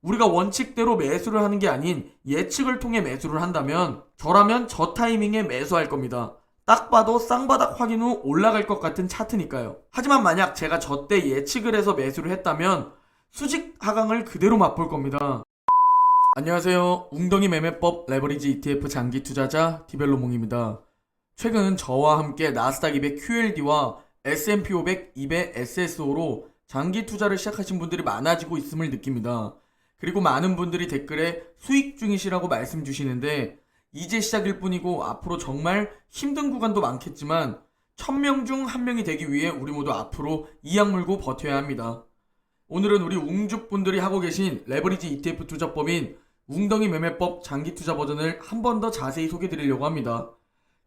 우리가 원칙대로 매수를 하는 게 아닌 예측을 통해 매수를 한다면 저라면 저 타이밍에 매수할 겁니다. 딱 봐도 쌍바닥 확인 후 올라갈 것 같은 차트니까요. 하지만 만약 제가 저 때 예측을 해서 매수를 했다면 수직 하강을 그대로 맛볼 겁니다. 안녕하세요. 웅덩이 매매법 레버리지 ETF 장기 투자자 디벨로몽입니다. 최근 저와 함께 나스닥 200 QLD와 S&P 500 200 SSO로 장기 투자를 시작하신 분들이 많아지고 있음을 느낍니다. 그리고 많은 분들이 댓글에 수익 중이시라고 말씀 주시는데 이제 시작일 뿐이고 앞으로 정말 힘든 구간도 많겠지만 1000명 중 1명이 되기 위해 우리 모두 앞으로 이악 물고 버텨야 합니다. 오늘은 우리 웅주분들이 하고 계신 레버리지 ETF 투자법인 웅덩이 매매법 장기 투자 버전을 한 번 더 자세히 소개해 드리려고 합니다.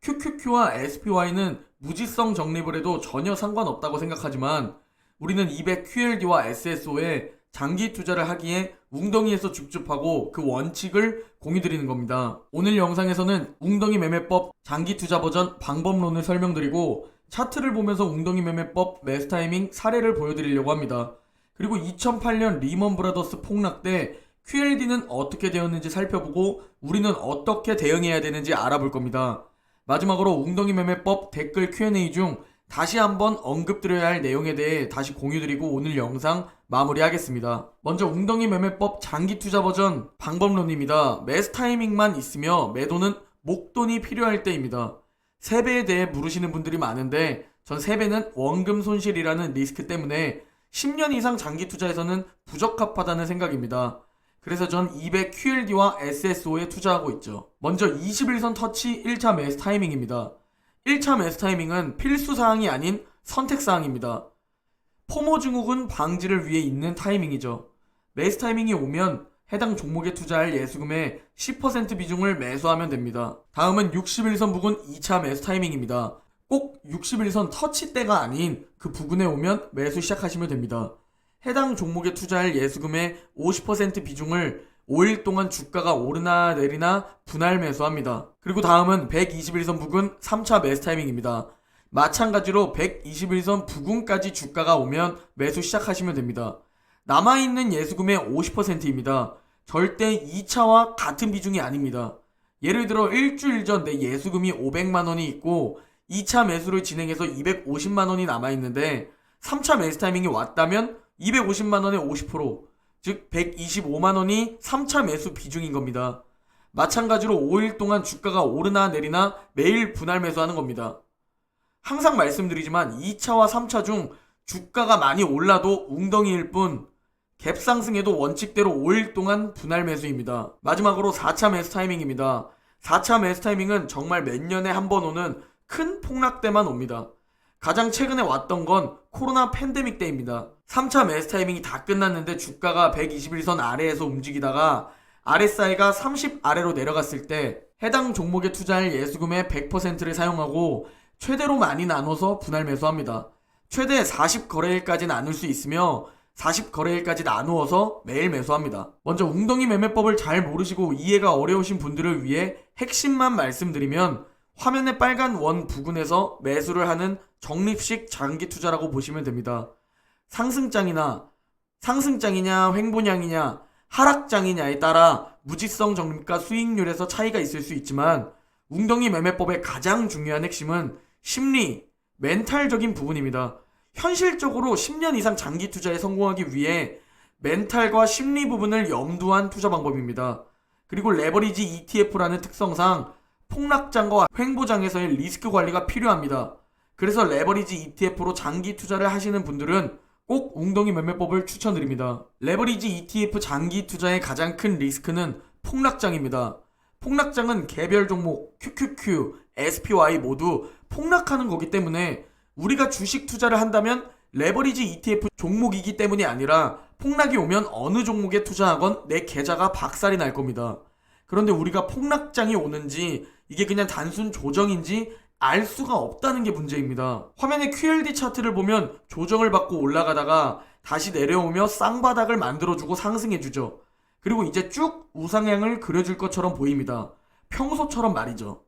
QQQ와 SPY는 무지성 적립을 해도 전혀 상관없다고 생각하지만 우리는 200 QLD와 SSO에 장기 투자를 하기에 웅덩이에서 줍줍하고 그 원칙을 공유드리는 겁니다. 오늘 영상에서는 웅덩이 매매법 장기 투자 버전 방법론을 설명드리고 차트를 보면서 웅덩이 매매법 매수 타이밍 사례를 보여드리려고 합니다. 그리고 2008년 리먼 브라더스 폭락 때 QLD는 어떻게 되었는지 살펴보고 우리는 어떻게 대응해야 되는지 알아볼 겁니다. 마지막으로 웅덩이 매매법 댓글 Q&A 중 다시 한번 언급드려야 할 내용에 대해 다시 공유드리고 오늘 영상 마무리하겠습니다. 먼저 웅덩이 매매법 장기 투자 버전 방법론입니다. 매수 타이밍만 있으며 매도는 목돈이 필요할 때입니다. 세배에 대해 물으시는 분들이 많은데 전 세배는 원금 손실이라는 리스크 때문에 10년 이상 장기 투자에서는 부적합하다는 생각입니다. 그래서 전 200 QLD와 SSO에 투자하고 있죠. 먼저 21선 터치 1차 매수 타이밍입니다. 1차 매수 타이밍은 필수사항이 아닌 선택사항입니다. 포모 증후군 방지를 위해 있는 타이밍이죠. 매수 타이밍이 오면 해당 종목에 투자할 예수금의 10% 비중을 매수하면 됩니다. 다음은 61선 부근 2차 매수 타이밍입니다. 꼭 61선 터치대가 아닌 그 부근에 오면 매수 시작하시면 됩니다. 해당 종목에 투자할 예수금의 50% 비중을 5일 동안 주가가 오르나 내리나 분할 매수합니다. 그리고 다음은 121선 부근 3차 매수 타이밍입니다. 마찬가지로 121선 부근까지 주가가 오면 매수 시작하시면 됩니다. 남아있는 예수금의 50%입니다. 절대 2차와 같은 비중이 아닙니다. 예를 들어 일주일 전 내 예수금이 500만원이 있고 2차 매수를 진행해서 250만원이 남아있는데 3차 매수 타이밍이 왔다면 250만원의 50%, 즉 125만원이 3차 매수 비중인 겁니다. 마찬가지로 5일 동안 주가가 오르나 내리나 매일 분할 매수하는 겁니다. 항상 말씀드리지만 2차와 3차 중 주가가 많이 올라도 웅덩이일 뿐 갭 상승에도 원칙대로 5일 동안 분할 매수입니다. 마지막으로 4차 매수 타이밍입니다. 4차 매수 타이밍은 정말 몇 년에 한 번 오는 큰 폭락 때만 옵니다. 가장 최근에 왔던 건 코로나 팬데믹 때입니다. 3차 매수 타이밍이 다 끝났는데 주가가 121선 아래에서 움직이다가 RSI가 30 아래로 내려갔을 때 해당 종목에 투자할 예수금의 100%를 사용하고 최대로 많이 나눠서 분할 매수합니다. 최대 40거래일까지 나눌 수 있으며 40거래일까지 나누어서 매일 매수합니다. 먼저 웅덩이 매매법을 잘 모르시고 이해가 어려우신 분들을 위해 핵심만 말씀드리면 화면의 빨간 원 부근에서 매수를 하는 적립식 장기 투자라고 보시면 됩니다. 상승장이냐 횡보량이냐 하락장이냐에 따라 무지성 적립과 수익률에서 차이가 있을 수 있지만 웅덩이 매매법의 가장 중요한 핵심은 심리, 멘탈적인 부분입니다. 현실적으로 10년 이상 장기 투자에 성공하기 위해 멘탈과 심리 부분을 염두한 투자 방법입니다. 그리고 레버리지 ETF라는 특성상 폭락장과 횡보장에서의 리스크 관리가 필요합니다. 그래서 레버리지 ETF로 장기 투자를 하시는 분들은 꼭 웅덩이 매매법을 추천드립니다. 레버리지 ETF 장기 투자의 가장 큰 리스크는 폭락장입니다. 폭락장은 개별 종목, QQQ, SPY 모두 폭락하는 거기 때문에 우리가 주식 투자를 한다면 레버리지 ETF 종목이기 때문이 아니라 폭락이 오면 어느 종목에 투자하건 내 계좌가 박살이 날 겁니다. 그런데 우리가 폭락장이 오는지 이게 그냥 단순 조정인지 알 수가 없다는 게 문제입니다. 화면의 QLD 차트를 보면 조정을 받고 올라가다가 다시 내려오며 쌍바닥을 만들어주고 상승해주죠. 그리고 이제 쭉 우상향을 그려줄 것처럼 보입니다. 평소처럼 말이죠.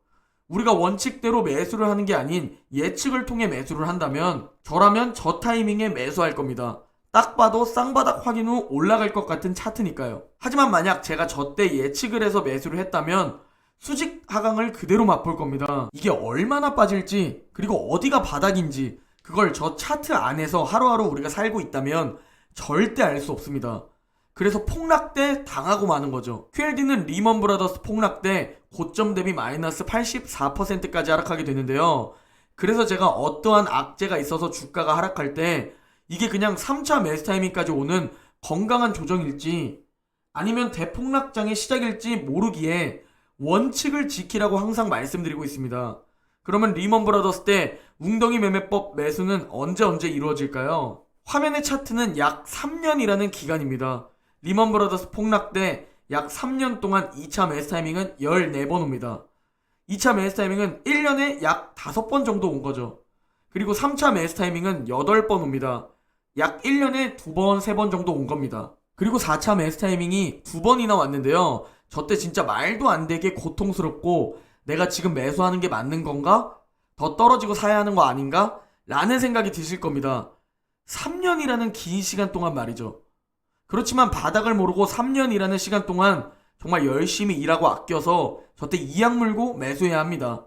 우리가 원칙대로 매수를 하는 게 아닌 예측을 통해 매수를 한다면 저라면 저 타이밍에 매수할 겁니다. 딱 봐도 쌍바닥 확인 후 올라갈 것 같은 차트니까요. 하지만 만약 제가 저때 예측을 해서 매수를 했다면 수직 하강을 그대로 맛볼 겁니다. 이게 얼마나 빠질지, 그리고 어디가 바닥인지 그걸 저 차트 안에서 하루하루 우리가 살고 있다면 절대 알 수 없습니다. 그래서 폭락 때 당하고 마는 거죠. QLD는 리먼 브라더스 폭락 때 고점 대비 마이너스 84%까지 하락하게 되는데요. 그래서 제가 어떠한 악재가 있어서 주가가 하락할 때 이게 그냥 3차 매수 타이밍까지 오는 건강한 조정일지 아니면 대폭락장의 시작일지 모르기에 원칙을 지키라고 항상 말씀드리고 있습니다. 그러면 리먼 브라더스 때 웅덩이 매매법 매수는 언제 이루어질까요? 화면의 차트는 약 3년이라는 기간입니다. 리먼 브라더스 폭락 때 약 3년 동안 2차 매수 타이밍은 14번 옵니다. 2차 매수 타이밍은 1년에 약 5번 정도 온 거죠. 그리고 3차 매수 타이밍은 8번 옵니다. 약 1년에 2번, 3번 정도 온 겁니다. 그리고 4차 매수 타이밍이 2번이나 왔는데요. 저때 진짜 말도 안 되게 고통스럽고 내가 지금 매수하는 게 맞는 건가? 더 떨어지고 사야 하는 거 아닌가? 라는 생각이 드실 겁니다. 3년이라는 긴 시간 동안 말이죠. 그렇지만 바닥을 모르고 3년이라는 시간 동안 정말 열심히 일하고 아껴서 저때 이악 물고 매수해야 합니다.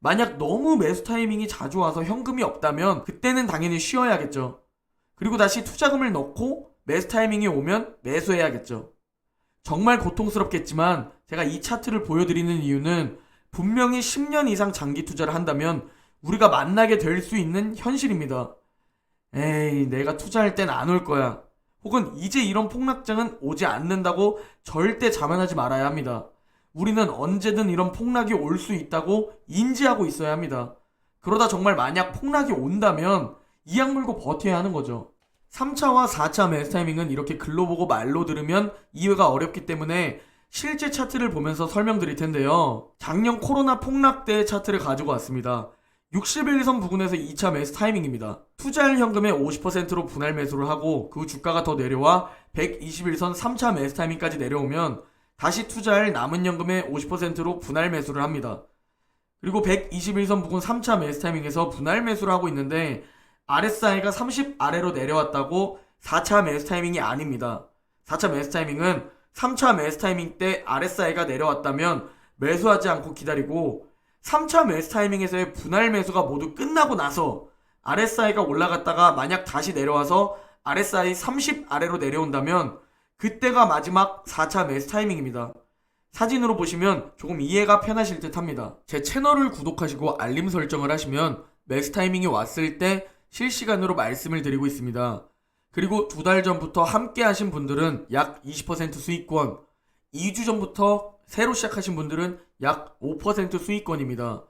만약 너무 매수 타이밍이 자주 와서 현금이 없다면 그때는 당연히 쉬어야겠죠. 그리고 다시 투자금을 넣고 매수 타이밍이 오면 매수해야겠죠. 정말 고통스럽겠지만 제가 이 차트를 보여드리는 이유는 분명히 10년 이상 장기 투자를 한다면 우리가 만나게 될 수 있는 현실입니다. 에이, 내가 투자할 땐 안 올 거야. 혹은 이제 이런 폭락장은 오지 않는다고 절대 자만하지 말아야 합니다. 우리는 언제든 이런 폭락이 올 수 있다고 인지하고 있어야 합니다. 그러다 정말 만약 폭락이 온다면 이악 물고 버텨야 하는 거죠. 3차와 4차 매수 타이밍은 이렇게 글로 보고 말로 들으면 이해가 어렵기 때문에 실제 차트를 보면서 설명드릴 텐데요. 작년 코로나 폭락 때 차트를 가지고 왔습니다. 61선 부근에서 2차 매수 타이밍입니다. 투자할 현금의 50%로 분할 매수를 하고 그 주가가 더 내려와 121선 3차 매수 타이밍까지 내려오면 다시 투자할 남은 현금의 50%로 분할 매수를 합니다. 그리고 121선 부근 3차 매수 타이밍에서 분할 매수를 하고 있는데 RSI가 30 아래로 내려왔다고 4차 매수 타이밍이 아닙니다. 4차 매수 타이밍은 3차 매수 타이밍 때 RSI가 내려왔다면 매수하지 않고 기다리고 3차 매수 타이밍에서의 분할 매수가 모두 끝나고 나서 RSI가 올라갔다가 만약 다시 내려와서 RSI 30 아래로 내려온다면 그때가 마지막 4차 매수 타이밍입니다. 사진으로 보시면 조금 이해가 편하실 듯 합니다. 제 채널을 구독하시고 알림 설정을 하시면 매수 타이밍이 왔을 때 실시간으로 말씀을 드리고 있습니다. 그리고 2달 전부터 함께 하신 분들은 약 20% 수익권, 2주 전부터 새로 시작하신 분들은 약 5% 수익권입니다.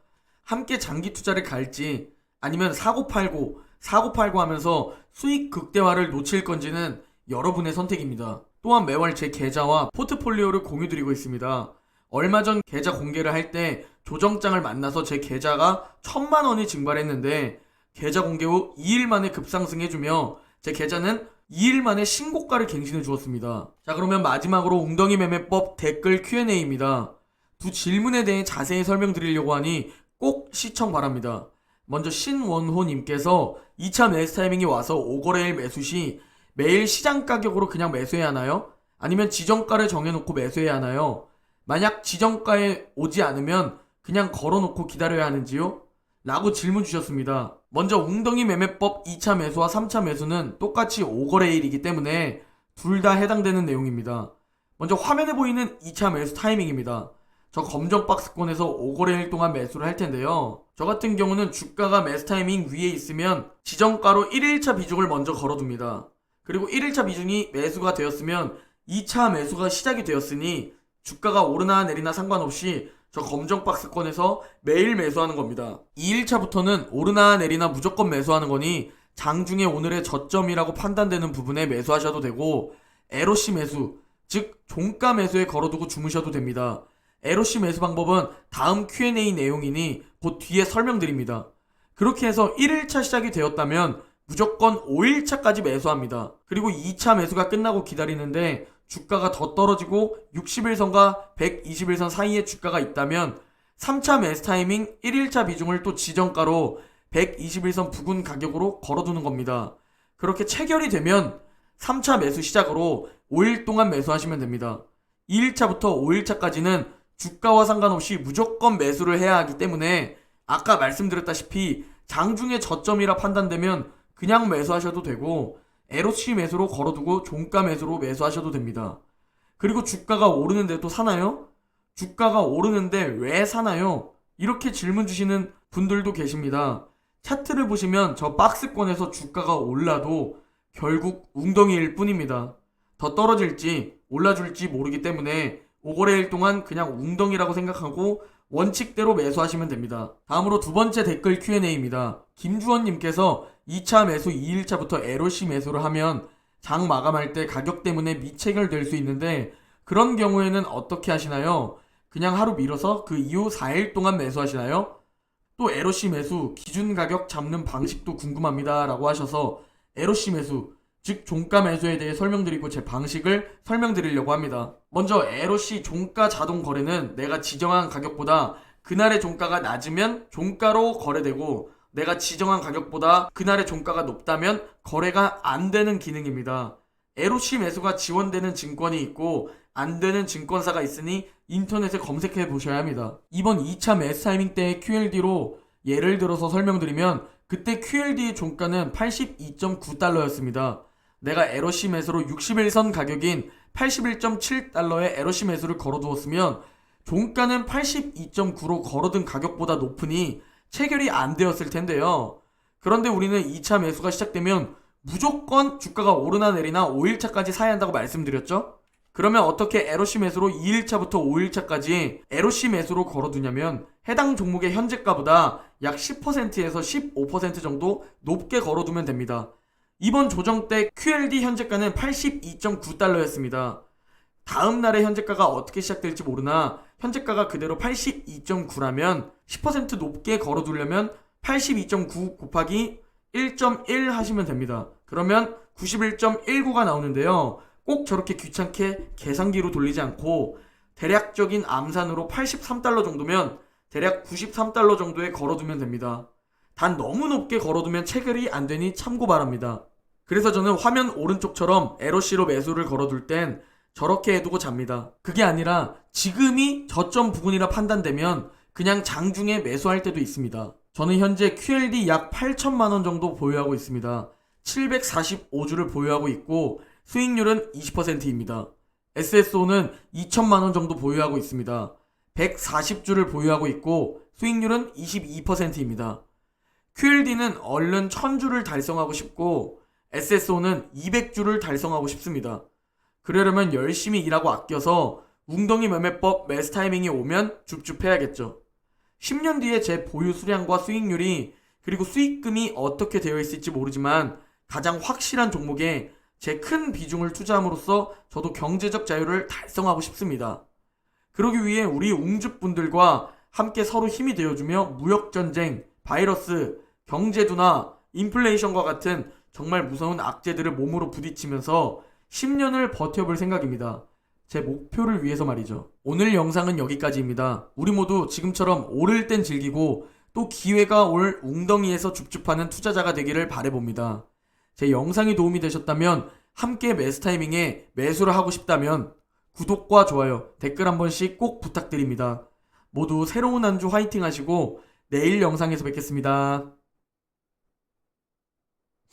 함께 장기 투자를 갈지 아니면 사고팔고 하면서 수익 극대화를 놓칠 건지는 여러분의 선택입니다. 또한 매월 제 계좌와 포트폴리오를 공유드리고 있습니다. 얼마 전 계좌 공개를 할 때 조정장을 만나서 제 계좌가 1000만원이 증발했는데 계좌 공개 후 2일 만에 급상승해주며 제 계좌는 2일 만에 신고가를 갱신해 주었습니다. 자, 그러면 마지막으로 웅덩이 매매법 댓글 Q&A입니다. 두 질문에 대해 자세히 설명드리려고 하니 꼭 시청 바랍니다. 먼저 신원호님께서 2차 매수 타이밍이 와서 5거래일 매수 시 매일 시장 가격으로 그냥 매수해야 하나요? 아니면 지정가를 정해놓고 매수해야 하나요? 만약 지정가에 오지 않으면 그냥 걸어놓고 기다려야 하는지요? 라고 질문 주셨습니다. 먼저 웅덩이 매매법 2차 매수와 3차 매수는 똑같이 5거래일이기 때문에 둘 다 해당되는 내용입니다. 먼저 화면에 보이는 2차 매수 타이밍입니다. 저 검정 박스권에서 5거래일 동안 매수를 할 텐데요. 저 같은 경우는 주가가 매수 타이밍 위에 있으면 지정가로 1일차 비중을 먼저 걸어둡니다. 그리고 1일차 비중이 매수가 되었으면 2차 매수가 시작이 되었으니 주가가 오르나 내리나 상관없이 저 검정 박스권에서 매일 매수하는 겁니다. 2일차부터는 오르나 내리나 무조건 매수하는 거니 장중에 오늘의 저점이라고 판단되는 부분에 매수하셔도 되고 LOC 매수, 즉 종가 매수에 걸어두고 주무셔도 됩니다. LOC 매수 방법은 다음 Q&A 내용이니 곧 뒤에 설명드립니다. 그렇게 해서 1일차 시작이 되었다면 무조건 5일차까지 매수합니다. 그리고 2차 매수가 끝나고 기다리는데 주가가 더 떨어지고 60일선과 121선 사이에 주가가 있다면 3차 매수 타이밍 1일차 비중을 또 지정가로 121선 부근 가격으로 걸어두는 겁니다. 그렇게 체결이 되면 3차 매수 시작으로 5일 동안 매수하시면 됩니다. 2일차부터 5일차까지는 주가와 상관없이 무조건 매수를 해야 하기 때문에 아까 말씀드렸다시피 장중에 저점이라 판단되면 그냥 매수하셔도 되고 LOC 매수로 걸어두고 종가 매수로 매수하셔도 됩니다. 그리고 주가가 오르는데도 사나요? 주가가 오르는데 왜 사나요? 이렇게 질문 주시는 분들도 계십니다. 차트를 보시면 저 박스권에서 주가가 올라도 결국 웅덩이일 뿐입니다. 더 떨어질지 올라줄지 모르기 때문에 5거래일 동안 그냥 웅덩이라고 생각하고 원칙대로 매수하시면 됩니다. 다음으로 두 번째 댓글 Q&A입니다. 김주원님께서 2차 매수 2일차부터 LOC 매수를 하면 장 마감할 때 가격 때문에 미체결될 수 있는데 그런 경우에는 어떻게 하시나요? 그냥 하루 밀어서 그 이후 4일 동안 매수하시나요? 또 LOC 매수 기준 가격 잡는 방식도 궁금합니다 라고 하셔서 LOC 매수 즉 종가 매수에 대해 설명드리고 제 방식을 설명드리려고 합니다. 먼저 LOC 종가 자동 거래는 내가 지정한 가격보다 그날의 종가가 낮으면 종가로 거래되고 내가 지정한 가격보다 그날의 종가가 높다면 거래가 안 되는 기능입니다. LOC 매수가 지원되는 증권이 있고 안 되는 증권사가 있으니 인터넷에 검색해 보셔야 합니다. 이번 2차 매수 타이밍 때의 QLD로 예를 들어서 설명드리면 그때 QLD의 종가는 82.9달러였습니다. 내가 LOC 매수로 60일선 가격인 81.7달러의 LOC 매수를 걸어두었으면 종가는 82.9로 걸어둔 가격보다 높으니 체결이 안 되었을 텐데요. 그런데 우리는 2차 매수가 시작되면 무조건 주가가 오르나 내리나 5일차까지 사야 한다고 말씀드렸죠? 그러면 어떻게 LOC 매수로 2일차부터 5일차까지 LOC 매수로 걸어두냐면 해당 종목의 현재가보다 약 10%에서 15% 정도 높게 걸어두면 됩니다. 이번 조정 때 QLD 현재가는 82.9달러였습니다. 다음 날의 현재가가 어떻게 시작될지 모르나 현재가가 그대로 82.9라면 10% 높게 걸어두려면 82.9 곱하기 1.1 하시면 됩니다. 그러면 91.19가 나오는데요. 꼭 저렇게 귀찮게 계산기로 돌리지 않고 대략적인 암산으로 83달러 정도면 대략 93달러 정도에 걸어두면 됩니다. 단 너무 높게 걸어두면 체결이 안 되니 참고 바랍니다. 그래서 저는 화면 오른쪽처럼 LOC로 매수를 걸어둘 땐 저렇게 해두고 잡니다. 그게 아니라 지금이 저점 부근이라 판단되면 그냥 장중에 매수할 때도 있습니다. 저는 현재 QLD 약 8천만원 정도 보유하고 있습니다. 745주를 보유하고 있고 수익률은 20%입니다. SSO는 2천만원 정도 보유하고 있습니다. 140주를 보유하고 있고 수익률은 22%입니다. QLD는 얼른 1000주를 달성하고 싶고 SSO는 200주를 달성하고 싶습니다. 그러려면 열심히 일하고 아껴서 웅덩이 매매법 매수 타이밍이 오면 줍줍해야겠죠. 10년 뒤에 제 보유 수량과 수익률이 그리고 수익금이 어떻게 되어 있을지 모르지만 가장 확실한 종목에 제 큰 비중을 투자함으로써 저도 경제적 자유를 달성하고 싶습니다. 그러기 위해 우리 웅주분들과 함께 서로 힘이 되어주며 무역전쟁, 바이러스, 경제둔화, 인플레이션과 같은 정말 무서운 악재들을 몸으로 부딪히면서 10년을 버텨볼 생각입니다. 제 목표를 위해서 말이죠. 오늘 영상은 여기까지입니다. 우리 모두 지금처럼 오를 땐 즐기고 또 기회가 올 웅덩이에서 줍줍하는 투자자가 되기를 바라봅니다. 제 영상이 도움이 되셨다면 함께 매수 타이밍에 매수를 하고 싶다면 구독과 좋아요, 댓글 한 번씩 꼭 부탁드립니다. 모두 새로운 한 주 화이팅 하시고 내일 영상에서 뵙겠습니다.